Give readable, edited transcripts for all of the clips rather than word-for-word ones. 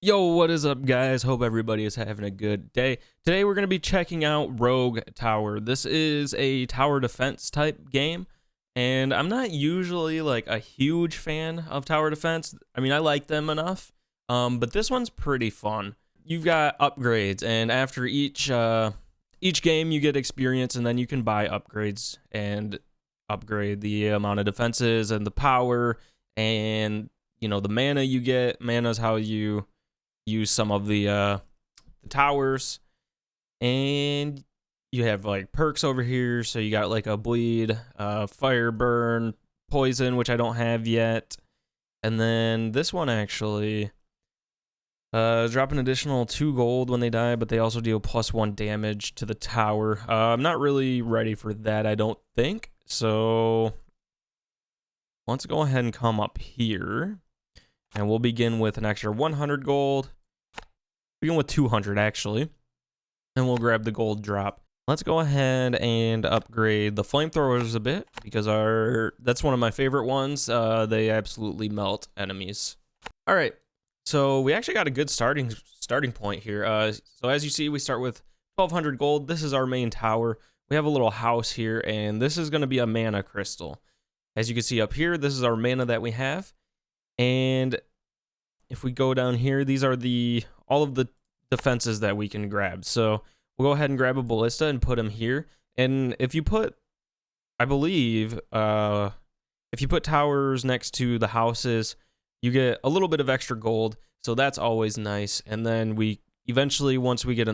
Yo, what is up, guys? Hope everybody is having a good day. Today we're going to be checking out Rogue Tower. This is a tower defense type game, and I'm not usually like a huge fan of tower defense. I mean, I like them enough, but this one's pretty fun. You've got upgrades, and after each game you get experience, and then you can buy upgrades and upgrade the amount of defenses and the power, and the mana you get. Mana is how you use some of the towers, and you have like perks over here. So you got like a bleed, fire burn, poison, which I don't have yet, and then this one actually drop an additional 2 gold when they die, but they also deal +1 damage to the tower. I'm not really ready for that, I don't think. So let's go ahead and come up here, and we'll begin with an extra 100 gold. Begin with 200 actually, and we'll grab the gold drop. Let's go ahead and upgrade the flamethrowers a bit, because that's one of my favorite ones. They absolutely melt enemies. All right, so we actually got a good starting point here. So as you see, we start with 1200 gold. This is our main tower. We have a little house here, and this is going to be a mana crystal. As you can see up here, this is our mana that we have. And if we go down here, these are all of the defenses that we can grab. So we'll go ahead and grab a ballista and put them here. And if you put, I believe, if you put towers next to the houses, you get a little bit of extra gold. So that's always nice. And then we eventually, once we get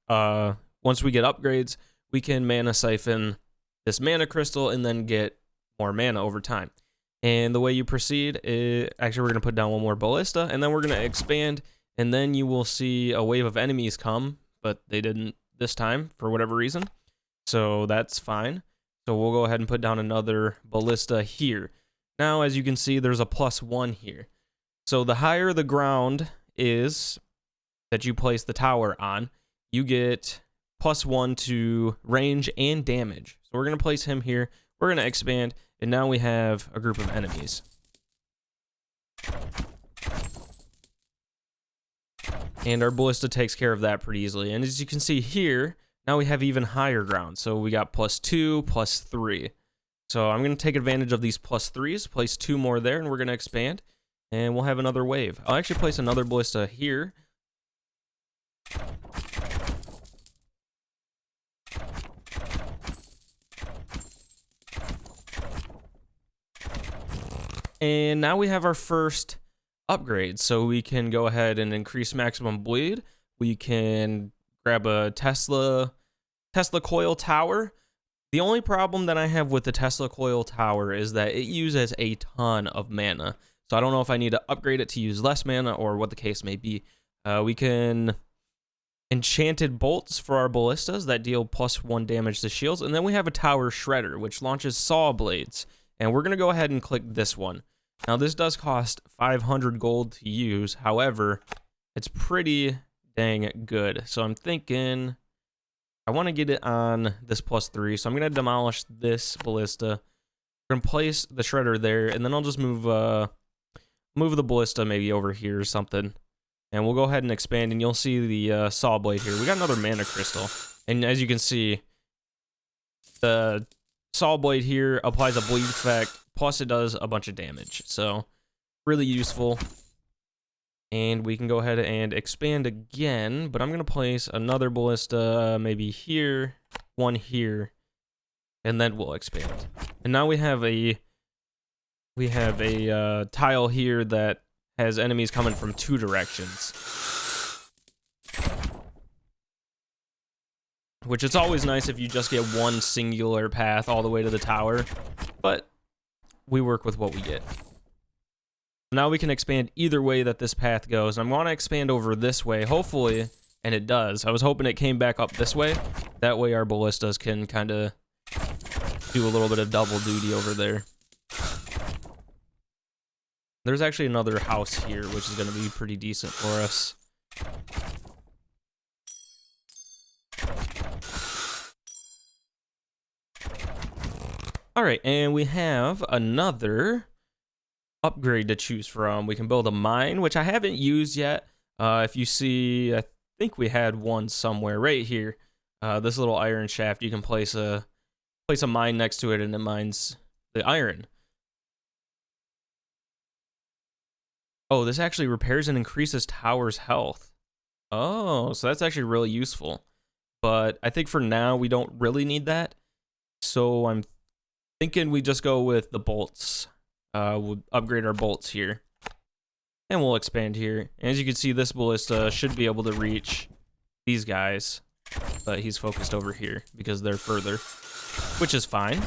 upgrades, we can mana siphon this mana crystal and then get more mana over time. And the way you proceed is, actually we're going to put down one more ballista, and then we're going to expand, and then you will see a wave of enemies come, but they didn't this time for whatever reason. So that's fine. So we'll go ahead and put down another ballista here. Now, as you can see, there's a +1 here. So the higher the ground is that you place the tower on, you get +1 to range and damage. So we're going to place him here. We're going to expand, and now we have a group of enemies. And our ballista takes care of that pretty easily. And as you can see here, now we have even higher ground. So we got +2, +3. So I'm going to take advantage of these +3s, place 2 more there, and we're going to expand. And we'll have another wave. I'll actually place another ballista here. And now we have our first upgrade, so we can go ahead and increase maximum bleed. We can grab a Tesla coil tower. The only problem that I have with the Tesla coil tower is that it uses a ton of mana. So I don't know if I need to upgrade it to use less mana or what the case may be. We can enchanted bolts for our ballistas that deal +1 damage to shields, and then we have a tower shredder which launches saw blades. And we're going to go ahead and click this one. Now, this does cost 500 gold to use. However, it's pretty dang good. So I'm thinking I want to get it on this +3. So I'm going to demolish this ballista. We're going to place the shredder there. And then I'll just move the ballista maybe over here or something. And we'll go ahead and expand. And you'll see the saw blade here. We got another mana crystal. And as you can see, the saw blade here applies a bleed effect, plus it does a bunch of damage, so really useful. And we can go ahead and expand again, but I'm gonna place another ballista maybe here, one here, and then we'll expand. And now we have a tile here that has enemies coming from 2 directions, which it's always nice if you just get one singular path all the way to the tower, but we work with what we get. Now we can expand either way that this path goes. I want to expand over this way, hopefully, and it does. I was hoping it came back up this way. That way our ballistas can kind of do a little bit of double duty over there. There's actually another house here, which is going to be pretty decent for us. All right, and we have another upgrade to choose from. We can build a mine, which I haven't used yet. If you see, I think we had one somewhere right here. This little iron shaft, you can place a mine next to it, and it mines the iron. Oh, this actually repairs and increases tower's health. Oh, so that's actually really useful. But I think for now we don't really need that. So I'm thinking we just go with the bolts. We'll upgrade our bolts here. And we'll expand here. And as you can see, this ballista should be able to reach these guys. But he's focused over here because they're further, which is fine.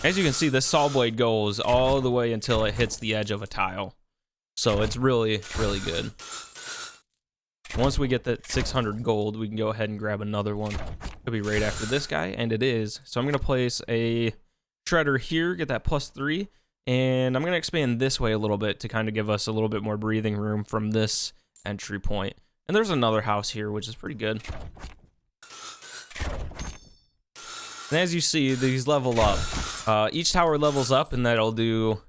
As you can see, this saw blade goes all the way until it hits the edge of a tile. So it's really, really good. Once we get that 600 gold, we can go ahead and grab another one. Could be right after this guy, and it is. So I'm going to place a shredder here, get that +3, and I'm going to expand this way a little bit to kind of give us a little bit more breathing room from this entry point. And there's another house here, which is pretty good. And as you see, these level up. Each tower levels up, and that'll do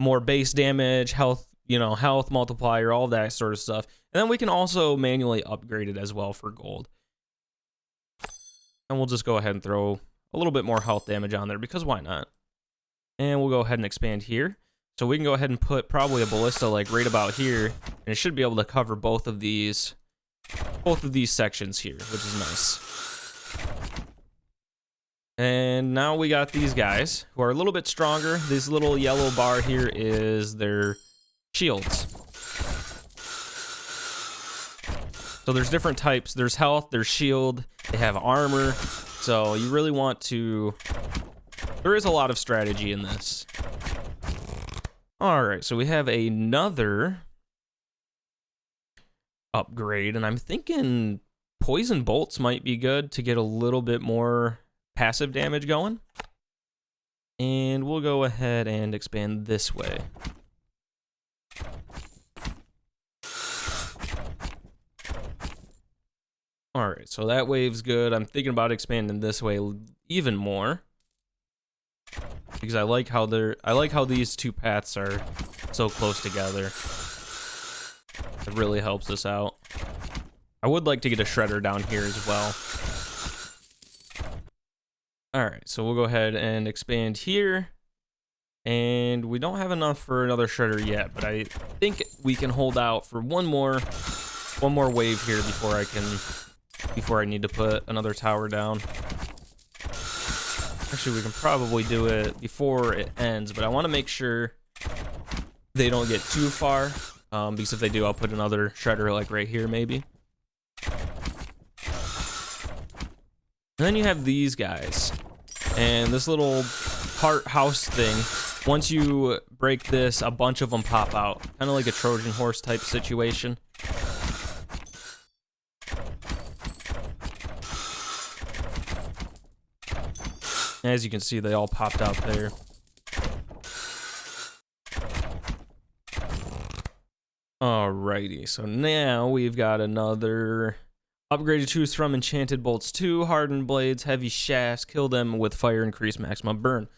more base damage, health, health multiplier, all that sort of stuff. And then we can also manually upgrade it as well for gold. And we'll just go ahead and throw a little bit more health damage on there, because why not? And we'll go ahead and expand here. So we can go ahead and put probably a ballista like right about here, and it should be able to cover both of these sections here, which is nice. And now we got these guys who are a little bit stronger. This little yellow bar here is their shields. So there's different types. There's health, there's shield, they have armor. So you really want to... There is a lot of strategy in this. Alright, so we have another upgrade, and I'm thinking poison bolts might be good to get a little bit more passive damage going. And we'll go ahead and expand this way. Alright, so that wave's good. I'm thinking about expanding this way even more, because I like how these two paths are so close together. It really helps us out. I would like to get a shredder down here as well. Alright, so we'll go ahead and expand here. And we don't have enough for another shredder yet, but I think we can hold out for one more wave here before I need to put another tower down. Actually, we can probably do it before it ends, but I want to make sure they don't get too far, because if they do, I'll put another shredder like right here maybe. And then you have these guys, and this little heart house thing. Once you break this, a bunch of them pop out, kind of like a Trojan horse type situation. As you can see, they all popped out there. Alrighty, so now we've got another upgrade to choose from: Enchanted Bolts 2, Hardened Blades, Heavy Shafts, kill them with fire, increase maximum burn.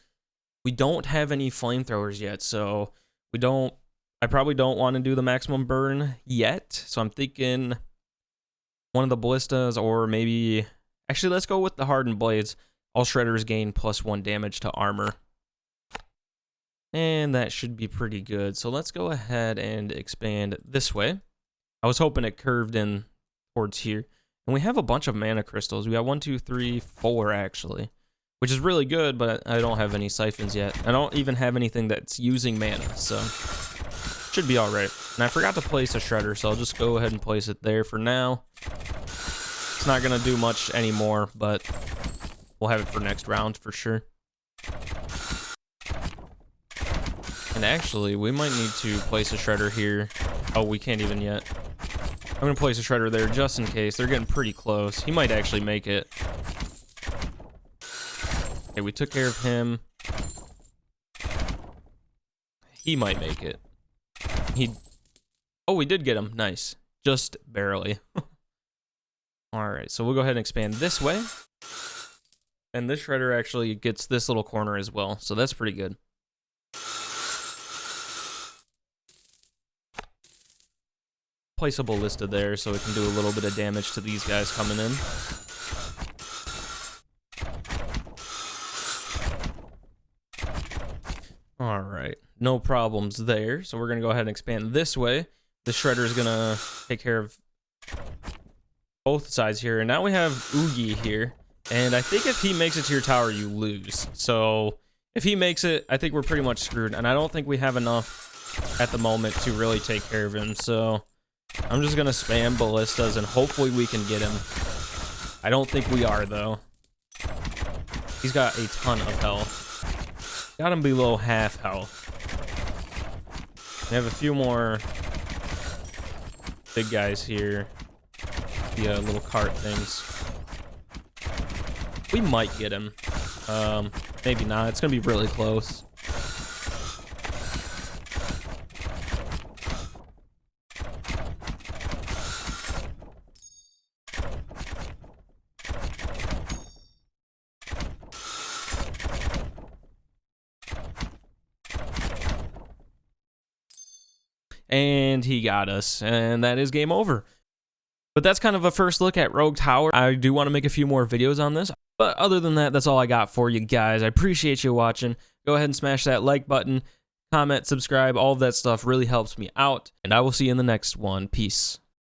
We don't have any flamethrowers yet, so I probably don't want to do the maximum burn yet. So I'm thinking one of the ballistas, or maybe... Actually, let's go with the Hardened Blades. All shredders gain +1 damage to armor. And that should be pretty good. So let's go ahead and expand this way. I was hoping it curved in towards here. And we have a bunch of mana crystals. We got 1, 2, 3, 4 actually, which is really good, but I don't have any siphons yet. I don't even have anything that's using mana, so should be all right. And I forgot to place a shredder, so I'll just go ahead and place it there for now. It's not gonna do much anymore, but we'll have it for next round for sure. And actually, we might need to place a shredder here. Oh, we can't even yet. I'm gonna place a shredder there just in case. They're getting pretty close. He might actually make it. Okay, we took care of him. He might make it. Oh, we did get him. Nice. Just barely. Alright, so we'll go ahead and expand this way. And this shredder actually gets this little corner as well, so that's pretty good. place a ballista there so it can do a little bit of damage to these guys coming in. All right, no problems there. So we're gonna go ahead and expand this way. The shredder is gonna take care of both sides here. And now we have Oogie here. And I think if he makes it to your tower, you lose. So if he makes it, I think we're pretty much screwed. And I don't think we have enough at the moment to really take care of him. So I'm just gonna spam ballistas and hopefully we can get him. I don't think we are though. He's got a ton of health. Got him below half health. We have a few more big guys here. The little cart things. We might get him. Maybe not. It's gonna be really close. And he got us, and that is game over. But that's kind of a first look at Rogue Tower. I do want to make a few more videos on this, but other than that, that's all I got for you guys. I appreciate you watching. Go ahead and smash that like button, comment, subscribe, all of that stuff really helps me out, and I will see you in the next one. Peace.